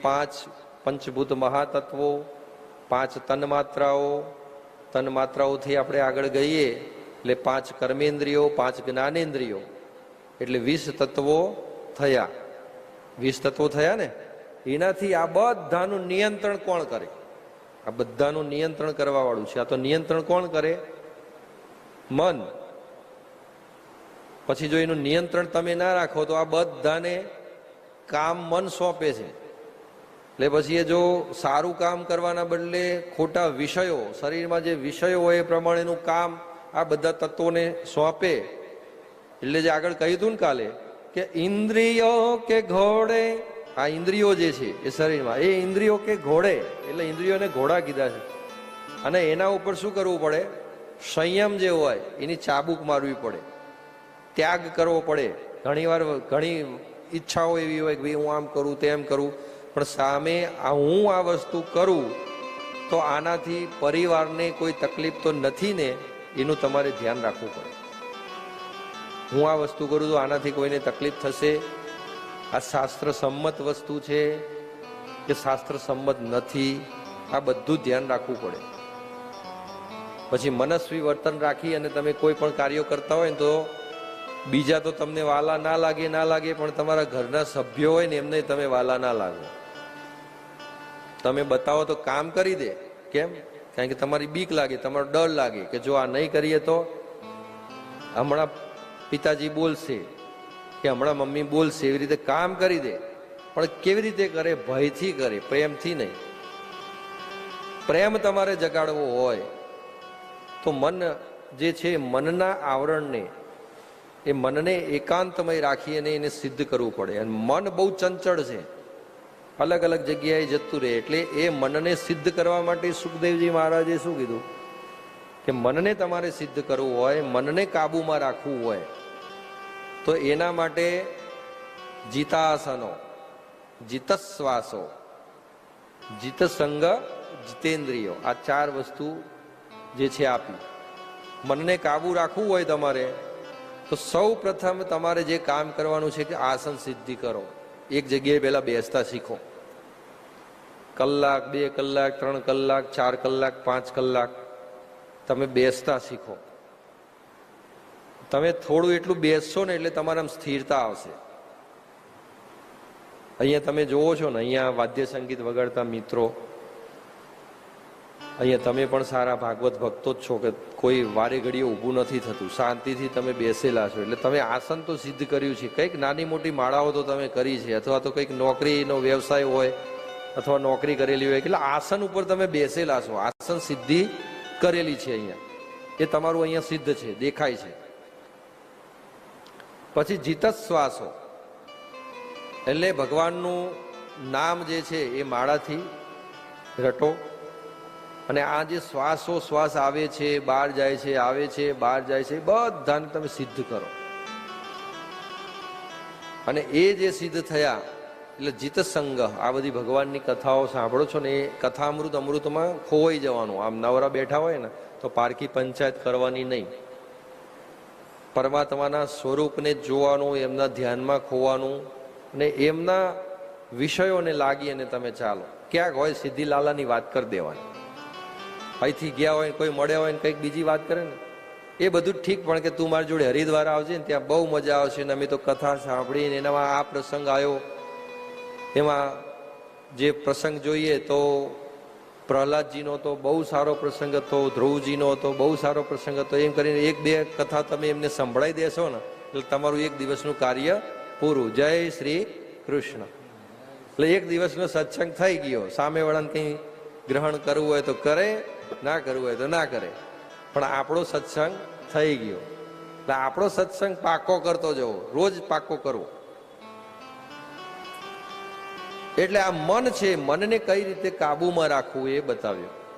પાંચ પંચભૂત મહાતત્વો, પાંચ તન્માત્રાઓથી આપણે આગળ ગઈએ એટલે પાંચ કર્મેન્દ્રિયો, પાંચ જ્ઞાનેન્દ્રિયો, એટલે 20 તત્વો થયા. 20 તત્વો થયા ને, એનાથી આ બધાનું નિયંત્રણ કોણ કરે? આ બધાનું નિયંત્રણ કરવા વાળું છે. આ તો નિયંત્રણ કોણ કરે? મન. પછી જો એનું નિયંત્રણ તમે ના રાખો તો આ બધાને કામ મન સોંપે છે. એટલે પછી એ જો સારું કામ કરવાના બદલે ખોટા વિષયો, શરીરમાં જે વિષયો હોય એ પ્રમાણેનું કામ આ બધા તત્વોને સોંપે. એટલે જે આગળ કહ્યું હતું ને કાલે કે ઇન્દ્રિયો કે ઘોડે, આ ઇન્દ્રિયો જે છે એ શરીરમાં, એ ઇન્દ્રિયો કે ઘોડે, એટલે ઇન્દ્રિયોને ઘોડા કીધા છે. અને એના ઉપર શું કરવું પડે? સંયમ જે હોય એની ચાબુક મારવી પડે, ત્યાગ કરવો પડે. ઘણીવાર ઘણી ઈચ્છાઓ એવી હોય કે ભાઈ હું આમ કરું તેમ કરું, પણ સામે હું આ વસ્તુ કરું તો આનાથી પરિવારને કોઈ તકલીફ તો નથી ને, એનું તમારે ધ્યાન રાખવું પડે. હું આ વસ્તુ કરું તો આનાથી કોઈને તકલીફ થશે, આ શાસ્ત્ર સંમત વસ્તુ છે કે શાસ્ત્ર સંમત નથી, આ બધું ધ્યાન રાખવું પડે. પછી મનસ્વી વર્તન રાખી અને તમે કોઈ પણ કાર્યો કરતા હોય ને તો બીજા તો તમને વાલા ના લાગે, પણ તમારા ઘરના સભ્યો હોય ને એમને તમે વાલા ના લાગો. તમે બતાવો તો કામ કરી દે. કેમ? કારણ કે તમારી બીક લાગે, તમારો ડર લાગે કે જો આ નહીં કરીએ તો હમણાં પિતાજી બોલશે કે હમણાં મમ્મી બોલશે, એવી રીતે કામ કરી દે. પણ કેવી રીતે કરે? ભયથી કરે, પ્રેમથી નહીં. પ્રેમ તમારે જગાડવો હોય તો મન જે છે, મનના આવરણને, એ મનને એકાંતમય રાખી અને એને સિદ્ધ કરવું પડે. અને મન બહુ ચંચળ છે, અલગ અલગ જગ્યાએ જતું રહે. એટલે એ મનને સિદ્ધ કરવા માટે સુખદેવજી મહારાજે શું કીધું કે મનને તમારે સિદ્ધ કરવું હોય, મનને કાબુમાં રાખવું હોય તો એના માટે જીતાસનો, જીતશ્વાસો, જીતસંગ, જીતેન્દ્રિયો, આ 4 વસ્તુ જે છે આપી. મનને કાબુ રાખવું હોય તમારે તો સૌ પ્રથમ તમારે જે કામ કરવાનું છે કે આસન સિદ્ધિ કરો. એક જગ્યાએ પહેલા બેસતા શીખો. કલાક, 2 કલાક, 3 કલાક, 4 કલાક, 5 કલાક તમે બેસતા શીખો. તમે થોડું એટલું બેસશો ને એટલે તમારામાં સ્થિરતા આવશે. અહીંયા તમે જોવો છો ને, અહીંયા વાદ્ય સંગીત વગાડતા મિત્રો, અહીંયા તમે પણ સારા ભાગવત ભક્તો જ છો કે કોઈ વારે ઘડીએ ઊભું નથી થતું, શાંતિથી તમે બેસેલા છો. એટલે તમે આસન તો સિદ્ધ કર્યું છે. કંઈક નાની મોટી માળાઓ તો તમે કરી છે, અથવા તો કંઈક નોકરીનો વ્યવસાય હોય અથવા નોકરી કરેલી હોય, એટલે આસન ઉપર તમે બેસેલા છો, આસન સિદ્ધિ કરેલી છે. અહીંયા એ તમારું અહીંયા સિદ્ધ છે, દેખાય છે. પછી જીતશ્વાસો, એટલે ભગવાનનું નામ જે છે એ માળાથી રટો. અને આ જે શ્વાસ આવે છે, બહાર જાય છે, આવે છે, બહાર જાય છે, બધાને તમે સિદ્ધ કરો. અને એ જે સિદ્ધ થયા એટલે જીતસંગ, આ બધી ભગવાનની કથાઓ સાંભળો છો ને, એ કથામૃત અમૃતમાં ખોવાઈ જવાનું. આમ નવરા બેઠા હોય ને તો પારકી પંચાયત કરવાની નહીં. પરમાત્માના સ્વરૂપને જોવાનું, એમના ધ્યાનમાં ખોવાનું અને એમના વિષયોને લાગી અને તમે ચાલો. ક્યાંક હોય સિદ્ધિલાલાની વાત કરી દેવાની. અહીંથી ગયા હોય, કોઈ મળ્યા હોય ને કંઈક બીજી વાત કરે ને, એ બધું ઠીક, પણ કે તું મારી જોડે હરિદ્વાર આવજે ને, ત્યાં બહુ મજા આવશે ને અમે તો કથા સાંભળીને એનામાં આ પ્રસંગ આવ્યો, એમાં જે પ્રસંગ જોઈએ તો પ્રહલાદજીનો તો બહુ સારો પ્રસંગ હતો, ધ્રુવજીનો હતો બહુ સારો પ્રસંગ હતો. એમ કરીને 1-2 કથા તમે એમને સંભળાઈ દેશો ને એટલે તમારું 1 દિવસનું કાર્ય પૂરું. જય શ્રી કૃષ્ણ. એટલે 1 દિવસનો સત્સંગ થઈ ગયો. સામેવાળાને કંઈ ગ્રહણ કરવું હોય તો કરે, ના કરવું હોય તો ના કરે, પણ આપણો સત્સંગ થઈ ગયો. એટલે આપણો સત્સંગ પાકો કરતો જવો, રોજ પાકો કરવો. એટલે આ મન છે, મનને કઈ રીતે કાબુમાં રાખવું એ બતાવ્યું.